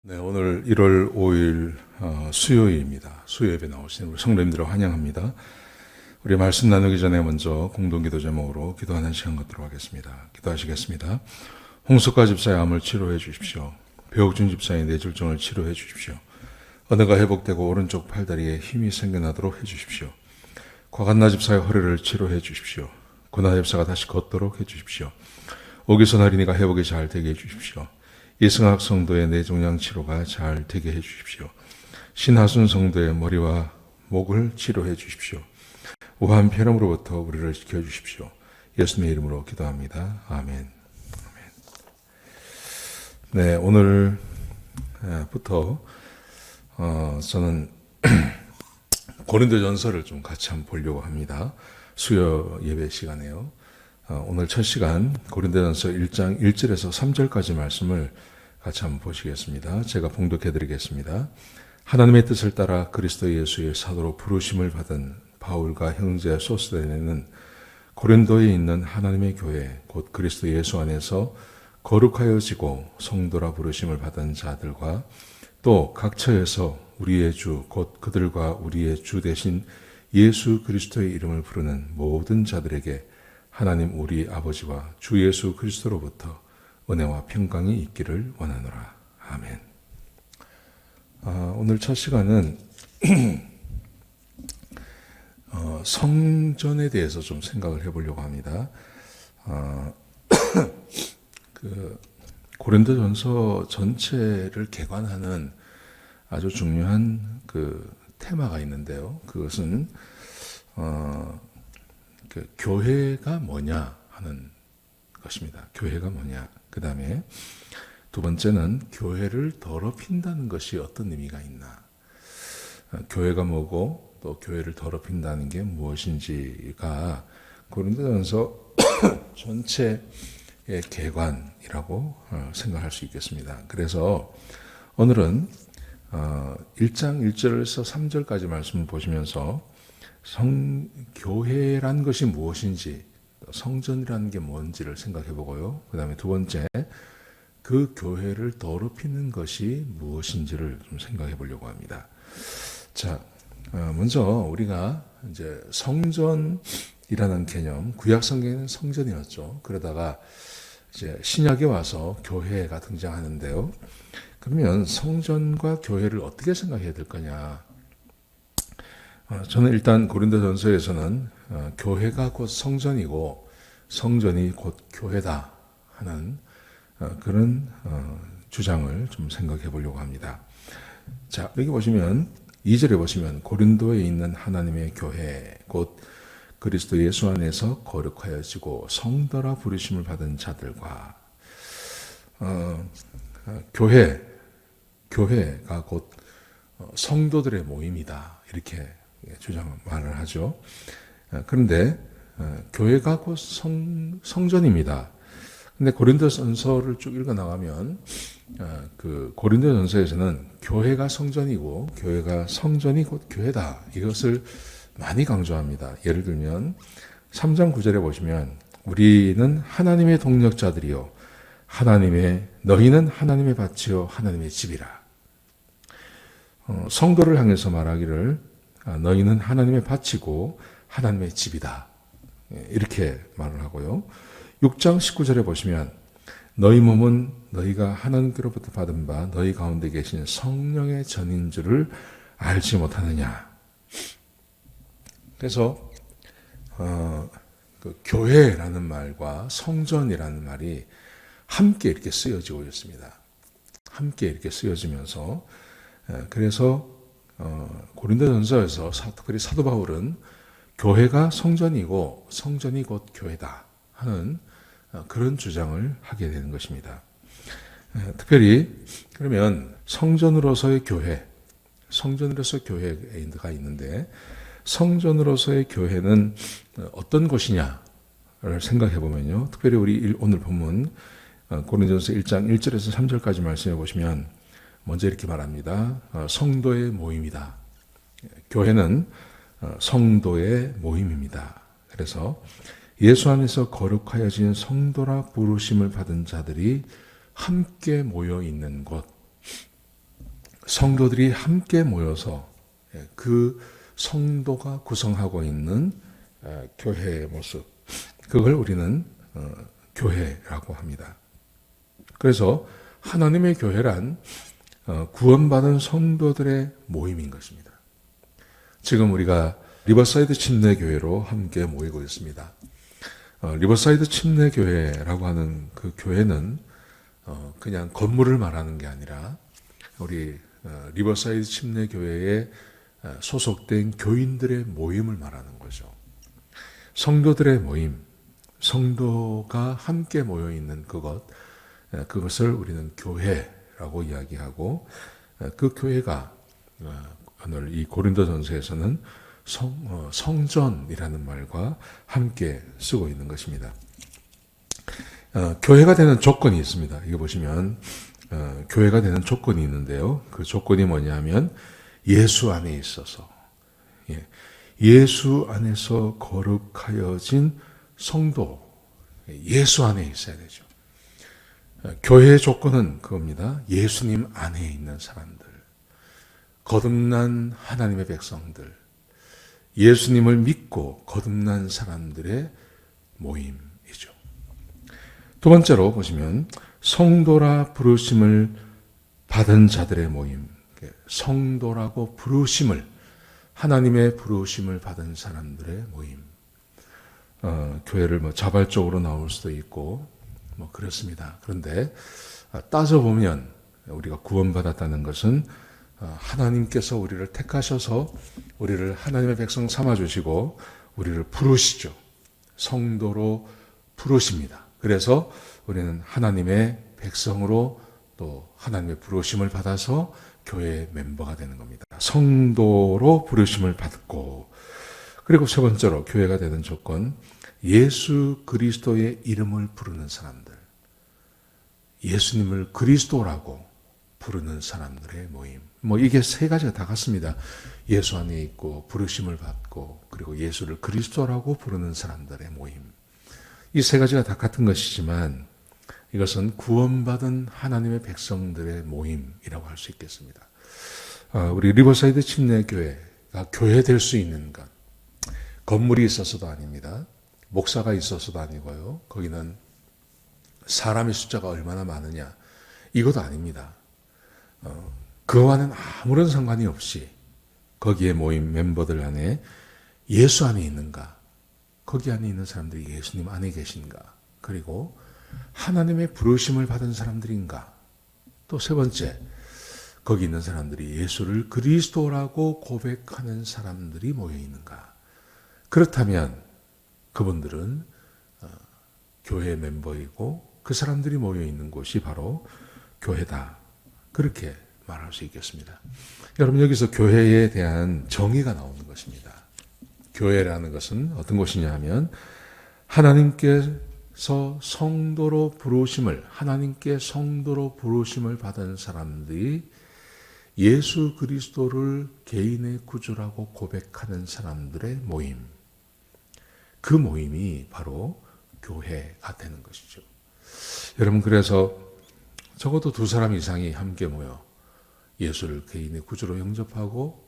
네, 오늘 1월 5일 수요일입니다. 수요 예배 나오신 우리 성도님들을 환영합니다. 우리 말씀 나누기 전에 먼저 공동기도 제목으로 기도하는 시간 갖도록 하겠습니다. 기도하시겠습니다. 홍석가 집사의 암을 치료해 주십시오. 배옥준 집사의 뇌졸중을 치료해 주십시오. 언어가 회복되고 오른쪽 팔다리에 힘이 생겨나도록 해 주십시오. 과간나 집사의 허리를 치료해 주십시오. 고나 집사가 다시 걷도록 해 주십시오. 오기선 할인이가 회복이 잘 되게 해 주십시오. 이승학 성도의 뇌종양 치료가 잘 되게 해 주십시오. 신하순 성도의 머리와 목을 치료해 주십시오. 우한 폐렴으로부터 우리를 지켜주십시오. 예수님의 이름으로 기도합니다. 아멘. 네, 오늘부터 저는 고린도전서를 좀 같이 한번 보려고 합니다. 수요 예배 시간에요. 오늘 첫 시간 고린도전서 1장 1절에서 3절까지 말씀을 같이 한번 보시겠습니다. 제가 봉독해 드리겠습니다. 하나님의 뜻을 따라 그리스도 예수의 사도로 부르심을 받은 바울과 형제 소스데네는 고린도에 있는 하나님의 교회 곧 그리스도 예수 안에서 거룩하여지고 성도라 부르심을 받은 자들과 또 각 처에서 우리의 주 곧 그들과 우리의 주 대신 예수 그리스도의 이름을 부르는 모든 자들에게 하나님 우리 아버지와 주 예수 그리스도로부터 은혜와 평강이 있기를 원하노라. 아멘. 오늘 첫 시간은 성전에 대해서 좀 생각을 해보려고 합니다. 고린도전서 전체를 개관하는 아주 중요한 테마가 있는데요. 그것은 교회가 뭐냐 하는 것입니다. 교회가 뭐냐. 그 다음에 두 번째는 교회를 더럽힌다는 것이 어떤 의미가 있나. 교회가 뭐고 또 교회를 더럽힌다는 게 무엇인지가 고린도전서 전체의 개관이라고 생각할 수 있겠습니다. 그래서 오늘은 1장 1절에서 3절까지 말씀을 보시면서 교회란 것이 무엇인지, 성전이라는 게 뭔지를 생각해 보고요. 그 다음에 두 번째, 그 교회를 더럽히는 것이 무엇인지를 좀 생각해 보려고 합니다. 자, 먼저 우리가 이제 성전이라는 개념, 구약 성경에는 성전이었죠. 그러다가 이제 신약에 와서 교회가 등장하는데요. 그러면 성전과 교회를 어떻게 생각해야 될 거냐? 저는 일단 고린도전서에서는 교회가 곧 성전이고 성전이 곧 교회다 하는 그런 주장을 좀 생각해 보려고 합니다. 자, 여기 보시면 2절에 보시면 고린도에 있는 하나님의 교회 곧 그리스도 예수 안에서 거룩하여지고 성도라 부르심을 받은 자들과 교회가 곧 성도들의 모임이다 이렇게 말을 하죠. 그런데 교회가 곧 성전입니다. 근데 고린도전서를 쭉 읽어 나가면 고린도전서에서는 교회가 성전이고 교회가 성전이 곧 교회다 이것을 많이 강조합니다. 예를 들면 3장 9절에 보시면 우리는 하나님의 동력자들이요 너희는 하나님의 밭이요 하나님의 집이라. 성도를 향해서 말하기를 너희는 하나님의 밭이고 하나님의 집이다. 이렇게 말을 하고요. 6장 19절에 보시면 너희 몸은 너희가 하나님께로부터 받은 바 너희 가운데 계신 성령의 전인 줄을 알지 못하느냐. 그래서 교회라는 말과 성전이라는 말이 함께 이렇게 쓰여지고 있습니다. 함께 이렇게 쓰여지면서 그래서 고린도전서에서 특별히 사도 바울은 교회가 성전이고 성전이 곧 교회다 하는 그런 주장을 하게 되는 것입니다. 특별히 그러면 성전으로서의 교회가 있는데 성전으로서의 교회는 어떤 곳이냐를 생각해 보면요. 특별히 우리 오늘 본문 고린도전서 1장 1절에서 3절까지 말씀해 보시면 먼저 이렇게 말합니다. 성도의 모임이다. 교회는 성도의 모임입니다. 그래서 예수 안에서 거룩하여진 성도라 부르심을 받은 자들이 함께 모여 있는 곳, 성도들이 함께 모여서 그 성도가 구성하고 있는 교회의 모습, 그걸 우리는 교회라고 합니다. 그래서 하나님의 교회란 구원받은 성도들의 모임인 것입니다. 지금 우리가 리버사이드 침례교회로 함께 모이고 있습니다. 리버사이드 침례교회라고 하는 그 교회는 그냥 건물을 말하는 게 아니라 우리 리버사이드 침례교회에 소속된 교인들의 모임을 말하는 거죠. 성도들의 모임, 성도가 함께 모여 있는 그것을 우리는 교회라고 이야기하고, 그 교회가 오늘 이 고린도전서에서는 성전이라는 말과 함께 쓰고 있는 것입니다. 교회가 되는 조건이 있습니다. 이거 보시면 교회가 되는 조건이 있는데요. 그 조건이 뭐냐면 예수 안에 있어서, 예수 안에서 거룩하여진 성도, 예수 안에 있어야 되죠. 교회의 조건은 그겁니다. 예수님 안에 있는 사람들, 거듭난 하나님의 백성들, 예수님을 믿고 거듭난 사람들의 모임이죠. 두 번째로 보시면 성도라 부르심을 받은 자들의 모임, 성도라고 하나님의 부르심을 받은 사람들의 모임. 교회를 자발적으로 나올 수도 있고 그렇습니다. 그런데 따져보면 우리가 구원받았다는 것은 하나님께서 우리를 택하셔서 우리를 하나님의 백성 삼아주시고 우리를 부르시죠. 성도로 부르십니다. 그래서 우리는 하나님의 백성으로 또 하나님의 부르심을 받아서 교회의 멤버가 되는 겁니다. 성도로 부르심을 받고, 그리고 세 번째로 교회가 되는 조건, 예수 그리스도의 이름을 부르는 사람들, 예수님을 그리스도라고 부르는 사람들의 모임. 이게 세 가지가 다 같습니다. 예수 안에 있고 부르심을 받고 그리고 예수를 그리스도라고 부르는 사람들의 모임. 이 세 가지가 다 같은 것이지만 이것은 구원받은 하나님의 백성들의 모임이라고 할 수 있겠습니다. 우리 리버사이드 침례교회가 교회 될 수 있는 것, 건물이 있어서도 아닙니다. 목사가 있어서도 아니고요. 거기는 사람의 숫자가 얼마나 많으냐, 이것도 아닙니다. 그와는 아무런 상관이 없이 거기에 모인 멤버들 안에 예수 안에 있는가, 거기 안에 있는 사람들이 예수님 안에 계신가, 그리고 하나님의 부르심을 받은 사람들인가, 또 세 번째, 거기 있는 사람들이 예수를 그리스도라고 고백하는 사람들이 모여 있는가. 그렇다면 그분들은 교회 멤버이고 그 사람들이 모여 있는 곳이 바로 교회다. 그렇게 말할 수 있겠습니다. 여러분, 여기서 교회에 대한 정의가 나오는 것입니다. 교회라는 것은 어떤 것이냐 하면 하나님께 성도로 부르심을 받은 사람들이 예수 그리스도를 개인의 구주라고 고백하는 사람들의 모임. 그 모임이 바로 교회가 되는 것이죠. 여러분, 그래서 적어도 두 사람 이상이 함께 모여 예수를 개인의 구주로 영접하고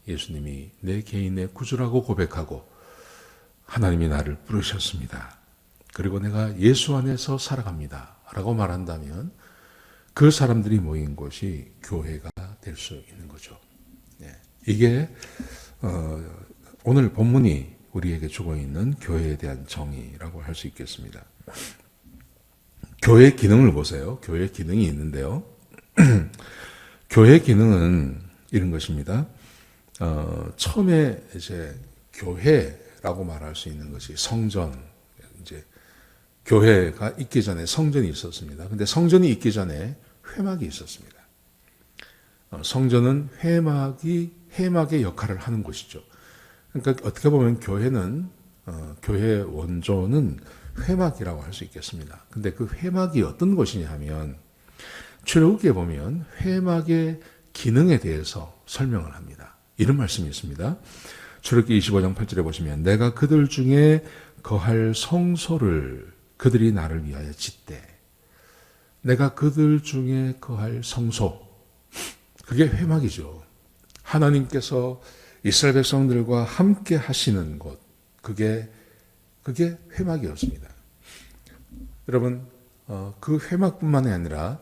예수님이 내 개인의 구주라고 고백하고 하나님이 나를 부르셨습니다. 그리고 내가 예수 안에서 살아갑니다. 라고 말한다면 그 사람들이 모인 곳이 교회가 될 수 있는 거죠. 이게 오늘 본문이 우리에게 주고 있는 교회에 대한 정의라고 할 수 있겠습니다. 교회의 기능을 보세요. 교회의 기능이 있는데요. 교회의 기능은 이런 것입니다. 처음에 이제 교회라고 말할 수 있는 것이 성전, 이제 교회가 있기 전에 성전이 있었습니다. 근데 성전이 있기 전에 회막이 있었습니다. 성전은 회막의 역할을 하는 곳이죠. 그러니까 어떻게 보면 교회는 교회의 원조는 회막이라고 할 수 있겠습니다. 근데 그 회막이 어떤 것이냐 하면 출애굽기에 보면 회막의 기능에 대해서 설명을 합니다. 이런 말씀이 있습니다. 출애굽기 25장 8절에 보시면 내가 그들 중에 거할 성소를 그들이 나를 위하여 짓되, 내가 그들 중에 거할 성소, 그게 회막이죠. 하나님께서 이스라엘 백성들과 함께 하시는 곳, 그게 회막이었습니다. 여러분, 그 회막뿐만이 아니라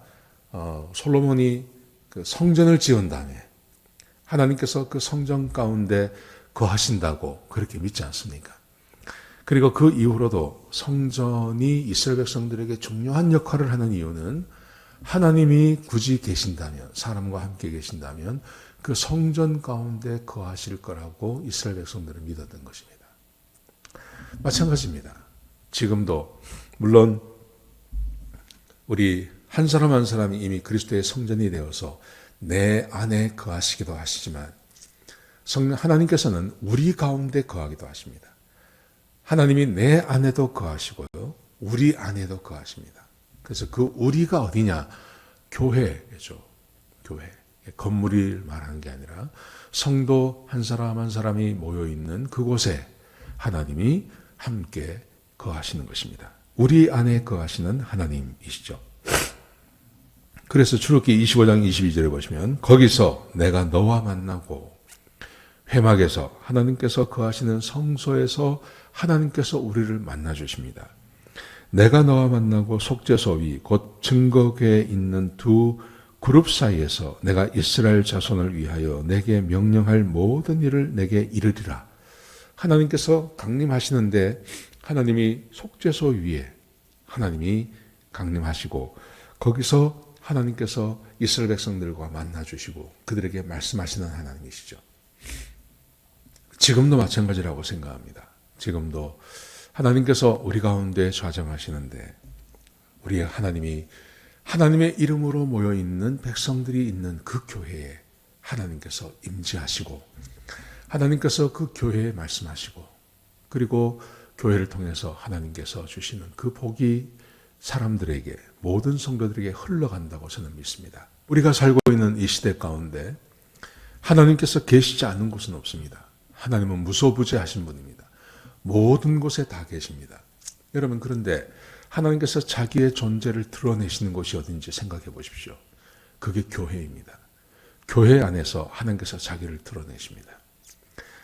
솔로몬이 그 성전을 지은 다음에 하나님께서 그 성전 가운데 거하신다고 그렇게 믿지 않습니까? 그리고 그 이후로도 성전이 이스라엘 백성들에게 중요한 역할을 하는 이유는 하나님이 굳이 계신다면, 사람과 함께 계신다면 그 성전 가운데 거하실 거라고 이스라엘 백성들은 믿었던 것입니다. 마찬가지입니다. 지금도 물론 우리 한 사람 한 사람이 이미 그리스도의 성전이 되어서 내 안에 거하시기도 하시지만 하나님께서는 우리 가운데 거하기도 하십니다. 하나님이 내 안에도 거하시고요, 우리 안에도 거하십니다. 그래서 그 우리가 어디냐? 교회죠. 교회. 건물을 말하는 게 아니라 성도 한 사람 한 사람이 모여 있는 그곳에 하나님이 함께 거하시는 것입니다. 우리 안에 거하시는 하나님이시죠. 그래서 출애굽기 25장 22절에 보시면 거기서 내가 너와 만나고, 회막에서 하나님께서 거하시는 성소에서 하나님께서 우리를 만나 주십니다. 내가 너와 만나고 속죄소 위 곧 증거궤에 있는 두 그룹 사이에서 내가 이스라엘 자손을 위하여 내게 명령할 모든 일을 내게 이르리라. 하나님께서 강림하시는데 하나님이 속죄소 위에 하나님이 강림하시고 거기서 하나님께서 이스라엘 백성들과 만나 주시고 그들에게 말씀하시는 하나님이시죠. 지금도 마찬가지라고 생각합니다. 지금도 하나님께서 우리 가운데 좌정하시는데 우리 하나님의 이름으로 모여있는 백성들이 있는 그 교회에 하나님께서 임재하시고 하나님께서 그 교회에 말씀하시고 그리고 교회를 통해서 하나님께서 주시는 그 복이 사람들에게, 모든 성도들에게 흘러간다고 저는 믿습니다. 우리가 살고 있는 이 시대 가운데 하나님께서 계시지 않는 곳은 없습니다. 하나님은 무소부재하신 분입니다. 모든 곳에 다 계십니다. 여러분, 그런데 하나님께서 자기의 존재를 드러내시는 곳이 어딘지 생각해 보십시오. 그게 교회입니다. 교회 안에서 하나님께서 자기를 드러내십니다.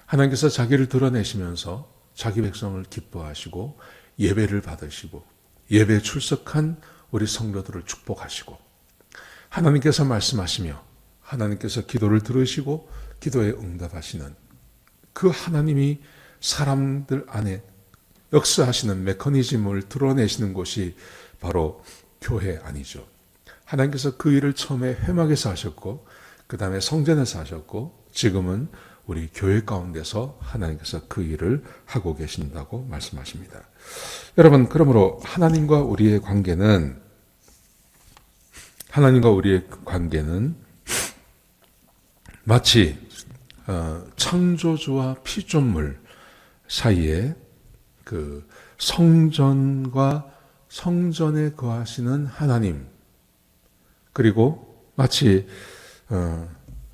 하나님께서 자기를 드러내시면서 자기 백성을 기뻐하시고 예배를 받으시고 예배에 출석한 우리 성도들을 축복하시고 하나님께서 말씀하시며 하나님께서 기도를 들으시고 기도에 응답하시는 그 하나님이 사람들 안에 역사하시는 메커니즘을 드러내시는 곳이 바로 교회 아니죠. 하나님께서 그 일을 처음에 회막에서 하셨고 그 다음에 성전에서 하셨고 지금은 우리 교회 가운데서 하나님께서 그 일을 하고 계신다고 말씀하십니다. 여러분, 그러므로 하나님과 우리의 관계는 마치 창조주와 피조물 사이에 그 성전과 성전에 거하시는 하나님, 그리고 마치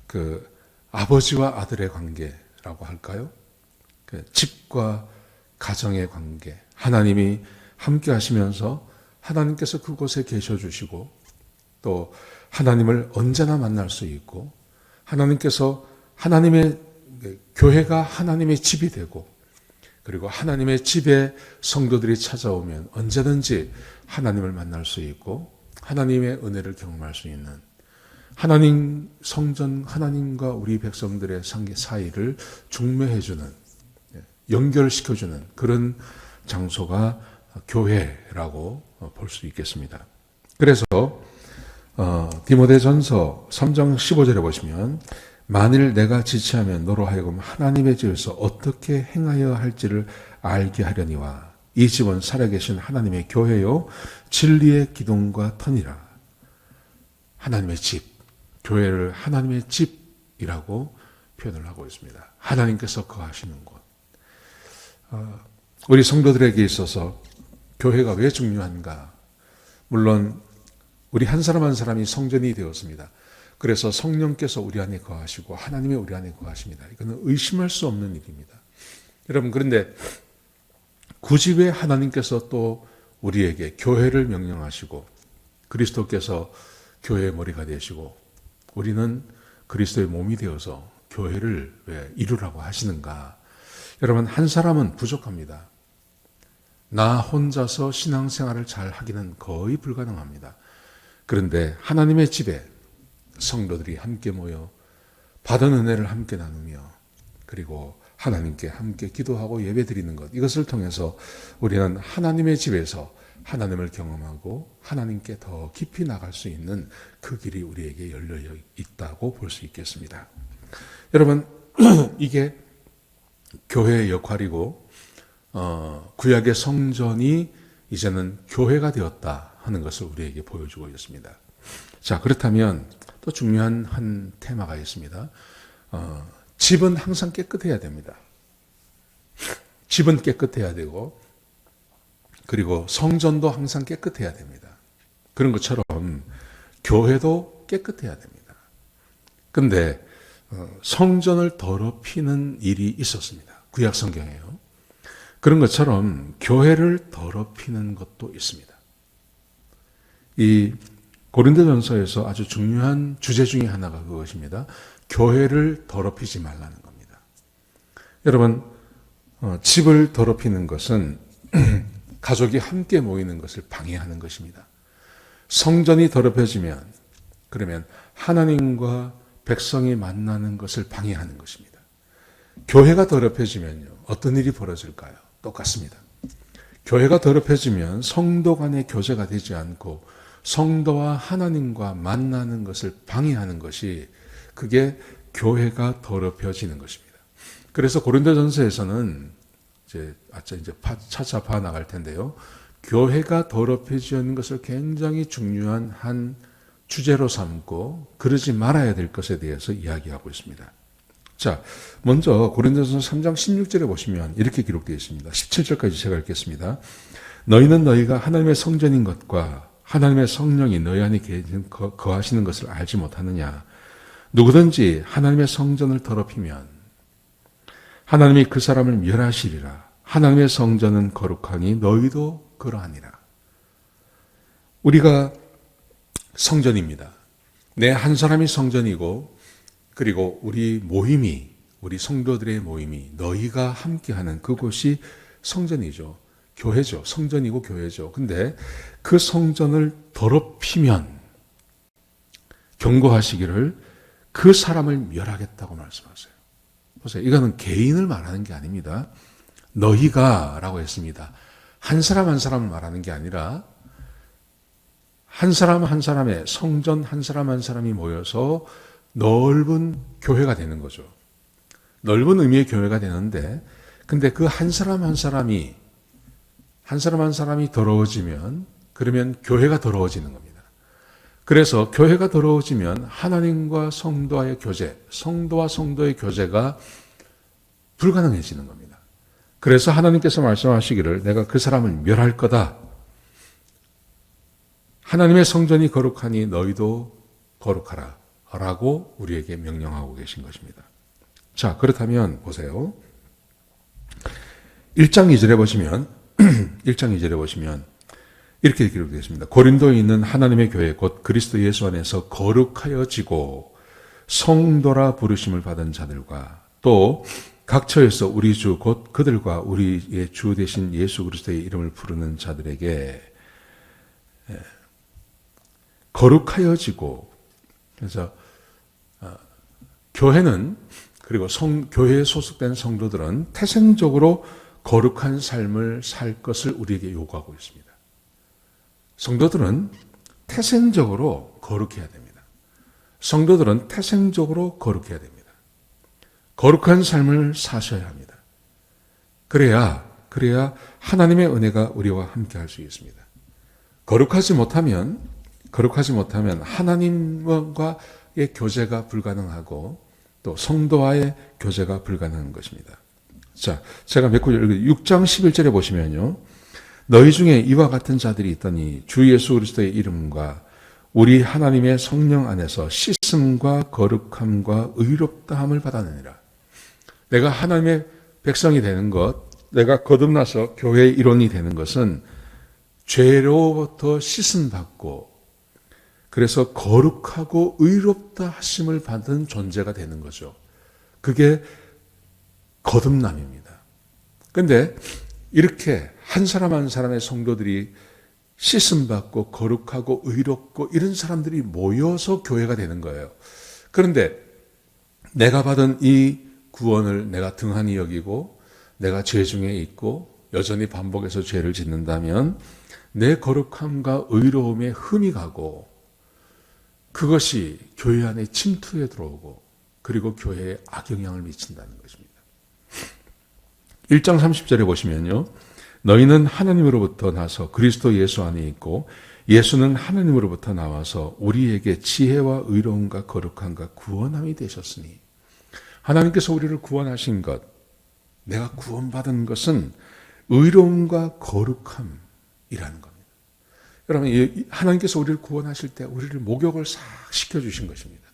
그 아버지와 아들의 관계라고 할까요? 그 집과 가정의 관계, 하나님이 함께 하시면서 하나님께서 그곳에 계셔 주시고 또 하나님을 언제나 만날 수 있고 하나님께서 하나님의 교회가 하나님의 집이 되고 그리고 하나님의 집에 성도들이 찾아오면 언제든지 하나님을 만날 수 있고 하나님의 은혜를 경험할 수 있는 하나님 성전, 하나님과 우리 백성들의 사이를 중매해주는, 연결시켜주는 그런 장소가 교회라고 볼 수 있겠습니다. 그래서 디모데전서 3장 15절에 보시면 만일 내가 지체하면 너로 하여금 하나님의 집에서 어떻게 행하여 할지를 알게 하려니와 이 집은 살아계신 하나님의 교회요 진리의 기둥과 터니라. 하나님의 집, 교회를 하나님의 집이라고 표현을 하고 있습니다. 하나님께서 거하시는 곳. 우리 성도들에게 있어서 교회가 왜 중요한가? 물론 우리 한 사람 한 사람이 성전이 되었습니다. 그래서 성령께서 우리 안에 거하시고 하나님이 우리 안에 거하십니다. 이거는 의심할 수 없는 일입니다. 여러분, 그런데 굳이 왜 하나님께서 또 우리에게 교회를 명령하시고 그리스도께서 교회의 머리가 되시고 우리는 그리스도의 몸이 되어서 교회를 왜 이루라고 하시는가? 여러분, 한 사람은 부족합니다. 나 혼자서 신앙생활을 잘 하기는 거의 불가능합니다. 그런데 하나님의 집에 성도들이 함께 모여 받은 은혜를 함께 나누며 그리고 하나님께 함께 기도하고 예배드리는 것, 이것을 통해서 우리는 하나님의 집에서 하나님을 경험하고 하나님께 더 깊이 나갈 수 있는 그 길이 우리에게 열려 있다고 볼 수 있겠습니다. 여러분, 이게 교회의 역할이고 구약의 성전이 이제는 교회가 되었다 하는 것을 우리에게 보여주고 있습니다. 자, 그렇다면 또 중요한 한 테마가 있습니다. 집은 항상 깨끗해야 됩니다. 집은 깨끗해야 되고 그리고 성전도 항상 깨끗해야 됩니다. 그런 것처럼 교회도 깨끗해야 됩니다. 그런데 성전을 더럽히는 일이 있었습니다. 구약 성경에요. 그런 것처럼 교회를 더럽히는 것도 있습니다. 이 고린도전서에서 아주 중요한 주제 중에 하나가 그것입니다. 교회를 더럽히지 말라는 겁니다. 여러분, 집을 더럽히는 것은 가족이 함께 모이는 것을 방해하는 것입니다. 성전이 더럽혀지면 그러면 하나님과 백성이 만나는 것을 방해하는 것입니다. 교회가 더럽혀지면요, 어떤 일이 벌어질까요? 똑같습니다. 교회가 더럽혀지면 성도 간의 교제가 되지 않고 성도와 하나님과 만나는 것을 방해하는 것이 그게 교회가 더럽혀지는 것입니다. 그래서 고린도전서에서는 이제 차차 봐 나갈 텐데요. 교회가 더럽혀지는 것을 굉장히 중요한 한 주제로 삼고 그러지 말아야 될 것에 대해서 이야기하고 있습니다. 자, 먼저 고린도전서 3장 16절에 보시면 이렇게 기록되어 있습니다. 17절까지 제가 읽겠습니다. 너희는 너희가 하나님의 성전인 것과 하나님의 성령이 너희 안에 거하시는 것을 알지 못하느냐. 누구든지 하나님의 성전을 더럽히면 하나님이 그 사람을 멸하시리라. 하나님의 성전은 거룩하니 너희도 그러하니라. 우리가 성전입니다. 내 한 사람이 성전이고 그리고 우리 성도들의 모임이 너희가 함께하는 그곳이 성전이죠. 교회죠. 성전이고 교회죠. 근데 그 성전을 더럽히면 경고하시기를 그 사람을 멸하겠다고 말씀하세요. 보세요. 이거는 개인을 말하는 게 아닙니다. 너희가 라고 했습니다. 한 사람 한 사람을 말하는 게 아니라 한 사람 한 사람의 성전 한 사람 한 사람이 모여서 넓은 교회가 되는 거죠. 넓은 의미의 교회가 되는데 근데 그 한 사람 한 사람이 더러워지면 그러면 교회가 더러워지는 겁니다. 그래서 교회가 더러워지면 하나님과 성도와의 교제, 성도와 성도의 교제가 불가능해지는 겁니다. 그래서 하나님께서 말씀하시기를 내가 그 사람을 멸할 거다. 하나님의 성전이 거룩하니 너희도 거룩하라 라고 우리에게 명령하고 계신 것입니다. 자, 그렇다면 보세요. 1장 2절에 보시면 이렇게 기록되어 있습니다. 고린도에 있는 하나님의 교회 곧 그리스도 예수 안에서 거룩하여지고 성도라 부르심을 받은 자들과 또 각처에서 우리 주 곧 그들과 우리의 주 되신 예수 그리스도의 이름을 부르는 자들에게 거룩하여지고, 그래서 교회는 그리고 교회에 소속된 성도들은 태생적으로 거룩한 삶을 살 것을 우리에게 요구하고 있습니다. 성도들은 태생적으로 거룩해야 됩니다. 성도들은 태생적으로 거룩해야 됩니다. 거룩한 삶을 사셔야 합니다. 그래야 하나님의 은혜가 우리와 함께 할 수 있습니다. 거룩하지 못하면 하나님과의 교제가 불가능하고 또 성도와의 교제가 불가능한 것입니다. 자, 제가 몇 구절 6장 11절에 보시면요. 너희 중에 이와 같은 자들이 있더니 주 예수 그리스도의 이름과 우리 하나님의 성령 안에서 씻음과 거룩함과 의롭다함을 받아내니라. 내가 하나님의 백성이 되는 것, 내가 거듭나서 교회의 일원이 되는 것은 죄로부터 씻음받고 그래서 거룩하고 의롭다 하심을 받은 존재가 되는 거죠. 그게 거듭남입니다. 그런데 이렇게 한 사람 한 사람의 성도들이 씻음받고 거룩하고 의롭고 이런 사람들이 모여서 교회가 되는 거예요. 그런데 내가 받은 이 구원을 내가 등한히 여기고 내가 죄 중에 있고 여전히 반복해서 죄를 짓는다면 내 거룩함과 의로움에 흠이 가고 그것이 교회 안에 침투해 들어오고 그리고 교회에 악영향을 미친다는 것입니다. 1장 30절에 보시면요. 너희는 하나님으로부터 나서 그리스도 예수 안에 있고 예수는 하나님으로부터 나와서 우리에게 지혜와 의로움과 거룩함과 구원함이 되셨으니 하나님께서 우리를 구원하신 것, 내가 구원받은 것은 의로움과 거룩함이라는 겁니다. 여러분, 하나님께서 우리를 구원하실 때 우리를 목욕을 싹 시켜주신 것입니다.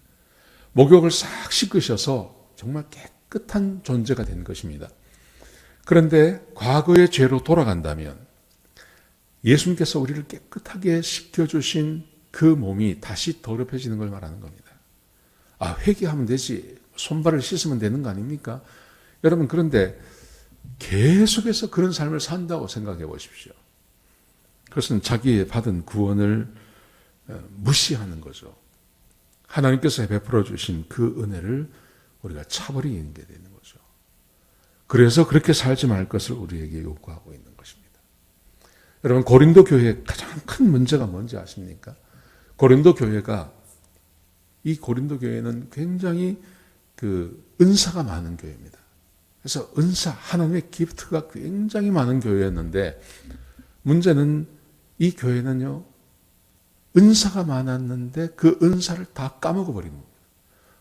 목욕을 싹 씻으셔서 정말 깨끗한 존재가 된 것입니다. 그런데 과거의 죄로 돌아간다면 예수님께서 우리를 깨끗하게 씻겨주신 그 몸이 다시 더럽혀지는 걸 말하는 겁니다. 아, 회개하면 되지. 손발을 씻으면 되는 거 아닙니까? 여러분, 그런데 계속해서 그런 삶을 산다고 생각해 보십시오. 그것은 자기의 받은 구원을 무시하는 거죠. 하나님께서 베풀어 주신 그 은혜를 우리가 차버리는 게 되는 거죠. 그래서 그렇게 살지 말 것을 우리에게 요구하고 있는 것입니다. 여러분, 고린도 교회의 가장 큰 문제가 뭔지 아십니까? 고린도 교회는 굉장히 은사가 많은 교회입니다. 그래서 하나님의 기프트가 굉장히 많은 교회였는데 문제는 이 교회는요, 은사가 많았는데 그 은사를 다 까먹어 버린 겁니다.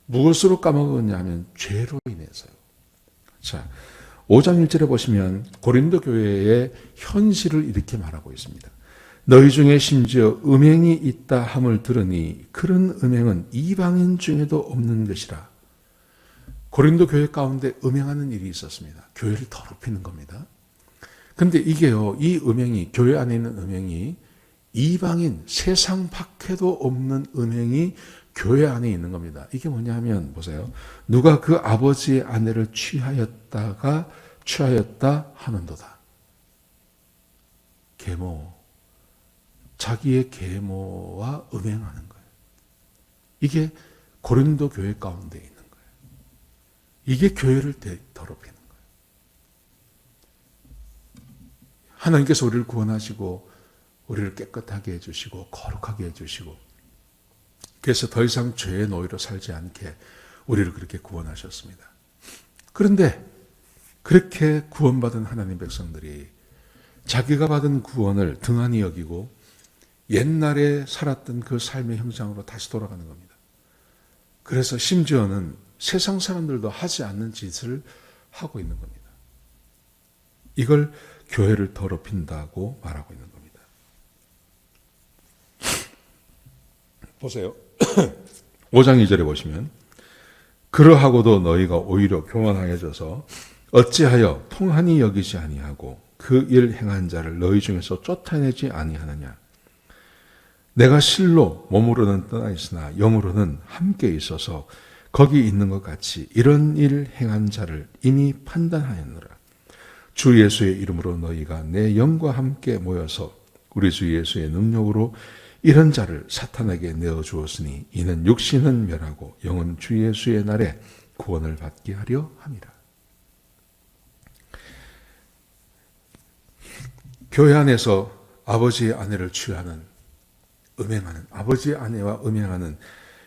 무엇으로 까먹었냐면 죄로 인해서요. 자, 5장 1절에 보시면 고린도 교회의 현실을 이렇게 말하고 있습니다. 너희 중에 심지어 음행이 있다 함을 들으니 그런 음행은 이방인 중에도 없는 것이라. 고린도 교회 가운데 음행하는 일이 있었습니다. 교회를 더럽히는 겁니다. 근데 이게요, 이 음행이, 교회 안에 있는 음행이 이방인, 세상 밖에도 없는 음행이 교회 안에 있는 겁니다. 이게 뭐냐면, 보세요. 누가 그 아버지의 아내를 취하였다 하는도다. 계모. 자기의 계모와 음행하는 거예요. 이게 고린도 교회 가운데 있는 거예요. 이게 교회를 더럽히는 거예요. 하나님께서 우리를 구원하시고 우리를 깨끗하게 해주시고 거룩하게 해주시고 그래서 더 이상 죄의 노예로 살지 않게 우리를 그렇게 구원하셨습니다. 그런데 그렇게 구원받은 하나님 백성들이 자기가 받은 구원을 등한히 여기고 옛날에 살았던 그 삶의 형상으로 다시 돌아가는 겁니다. 그래서 심지어는 세상 사람들도 하지 않는 짓을 하고 있는 겁니다. 이걸 교회를 더럽힌다고 말하고 있는 겁니다. 보세요. 5장 2절에 보시면 그러하고도 너희가 오히려 교만하여져서 어찌하여 통한히 여기지 아니하고 그 일 행한 자를 너희 중에서 쫓아내지 아니하느냐. 내가 실로 몸으로는 떠나 있으나 영으로는 함께 있어서 거기 있는 것 같이 이런 일 행한 자를 이미 판단하였노라. 주 예수의 이름으로 너희가 내 영과 함께 모여서 우리 주 예수의 능력으로 이런 자를 사탄에게 내어주었으니 이는 육신은 멸하고 영은 주 예수의 날에 구원을 받게 하려 함이라. 교회 안에서 아버지의 아내를 취하는, 음행하는, 아버지의 아내와 음행하는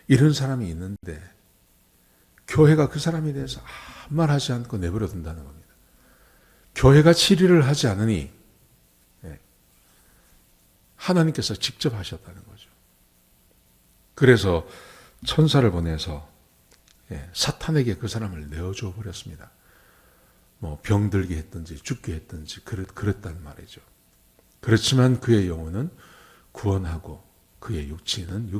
이런 사람이 있는데 교회가 그 사람에 대해서 아무 말 하지 않고 내버려 둔다는 겁니다. 교회가 치리를 하지 않으니 하나님께서 직접 하셨다는 거죠. 그래서 천사를 보내서 사탄에게 그 사람을 내어줘 버렸습니다. 뭐 병들게 했든지 죽게 했든지 그랬단 말이죠. 그렇지만 그의 영혼은 구원하고 그의 육체는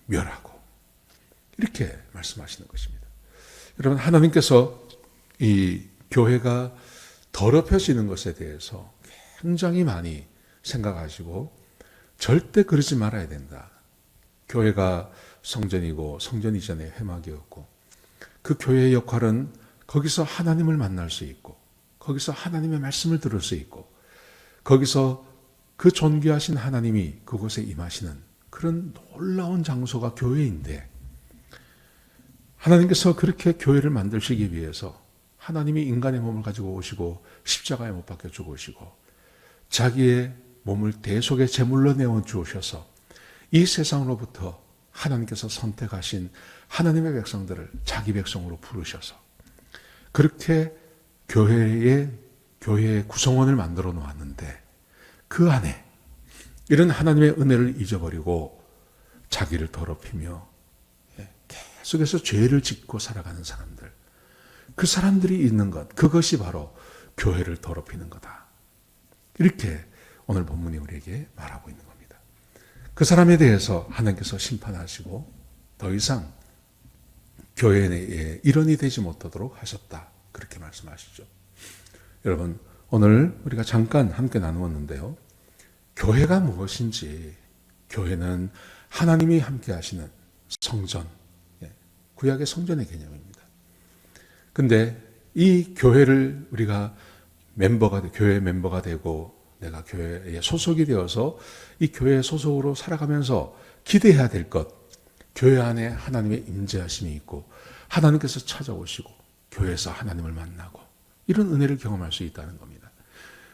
멸하고 이렇게 말씀하시는 것입니다. 여러분, 하나님께서 이 교회가 더럽혀지는 것에 대해서 굉장히 많이 생각하시고 절대 그러지 말아야 된다. 교회가 성전이고 성전 이전의 회막이었고 그 교회의 역할은 거기서 하나님을 만날 수 있고 거기서 하나님의 말씀을 들을 수 있고 거기서 그 존귀하신 하나님이 그곳에 임하시는 그런 놀라운 장소가 교회인데 하나님께서 그렇게 교회를 만드시기 위해서 하나님이 인간의 몸을 가지고 오시고 십자가에 못 박혀 죽으시고 자기의 몸을 대속의 제물로 내어 주셔서 이 세상으로부터 하나님께서 선택하신 하나님의 백성들을 자기 백성으로 부르셔서 그렇게 교회의 구성원을 만들어 놓았는데 그 안에 이런 하나님의 은혜를 잊어버리고 자기를 더럽히며 계속해서 죄를 짓고 살아가는 사람들, 그 사람들이 있는 것, 그것이 바로 교회를 더럽히는 거다. 이렇게 오늘 본문이 우리에게 말하고 있는 겁니다. 그 사람에 대해서 하나님께서 심판하시고 더 이상 교회 내에 일원이 되지 못하도록 하셨다. 그렇게 말씀하시죠. 여러분, 오늘 우리가 잠깐 함께 나누었는데요. 교회가 무엇인지, 교회는 하나님이 함께 하시는 성전, 구약의 성전의 개념입니다. 근데 이 교회를 우리가 교회 멤버가 되고 내가 교회에 소속이 되어서 이 교회의 소속으로 살아가면서 기대해야 될 것, 교회 안에 하나님의 임재하심이 있고 하나님께서 찾아오시고 교회에서 하나님을 만나고 이런 은혜를 경험할 수 있다는 겁니다.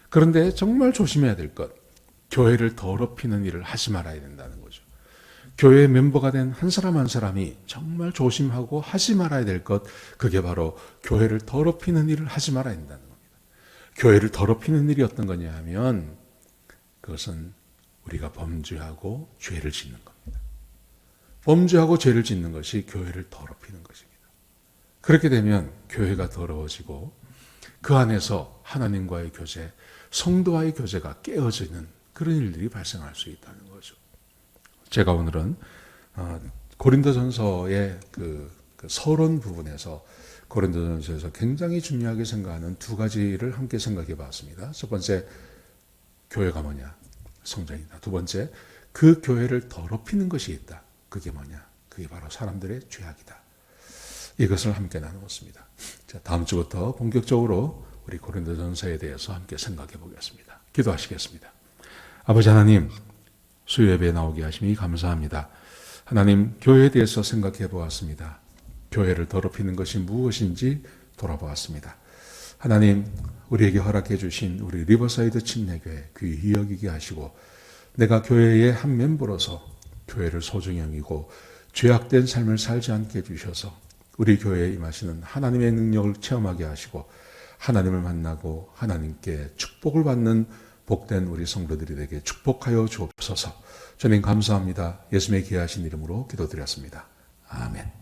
그런데 정말 조심해야 될 것, 교회를 더럽히는 일을 하지 말아야 된다는 거죠. 교회의 멤버가 된 한 사람 한 사람이 정말 조심하고 하지 말아야 될 것, 그게 바로 교회를 더럽히는 일을 하지 말아야 된다는 겁니다. 교회를 더럽히는 일이 어떤 거냐 하면 그것은 우리가 범죄하고 죄를 짓는 겁니다. 범죄하고 죄를 짓는 것이 교회를 더럽히는 것입니다. 그렇게 되면 교회가 더러워지고 그 안에서 하나님과의 교제, 성도와의 교제가 깨어지는 그런 일들이 발생할 수 있다는 거죠. 제가 오늘은 고린도전서의 그 서론 부분에서 고린도전서에서 굉장히 중요하게 생각하는 두 가지를 함께 생각해 봤습니다. 첫 번째, 교회가 뭐냐? 성전이다. 두 번째, 그 교회를 더럽히는 것이 있다. 그게 뭐냐? 그게 바로 사람들의 죄악이다. 이것을 함께 나누었습니다. 자, 다음 주부터 본격적으로 우리 고린도전서에 대해서 함께 생각해 보겠습니다. 기도하시겠습니다. 아버지 하나님, 수요 예배에 나오게 하시니 감사합니다. 하나님, 교회에 대해서 생각해 보았습니다. 교회를 더럽히는 것이 무엇인지 돌아보았습니다. 하나님, 우리에게 허락해 주신 우리 리버사이드 침례교회 귀히 여기게 하시고 내가 교회의 한 멤버로서 교회를 소중히 여기고 죄악된 삶을 살지 않게 해주셔서 우리 교회에 임하시는 하나님의 능력을 체험하게 하시고 하나님을 만나고 하나님께 축복을 받는 복된 우리 성도들이 되게 축복하여 주옵소서. 주님 감사합니다. 예수님의 귀하신 이름으로 기도드렸습니다. 아멘.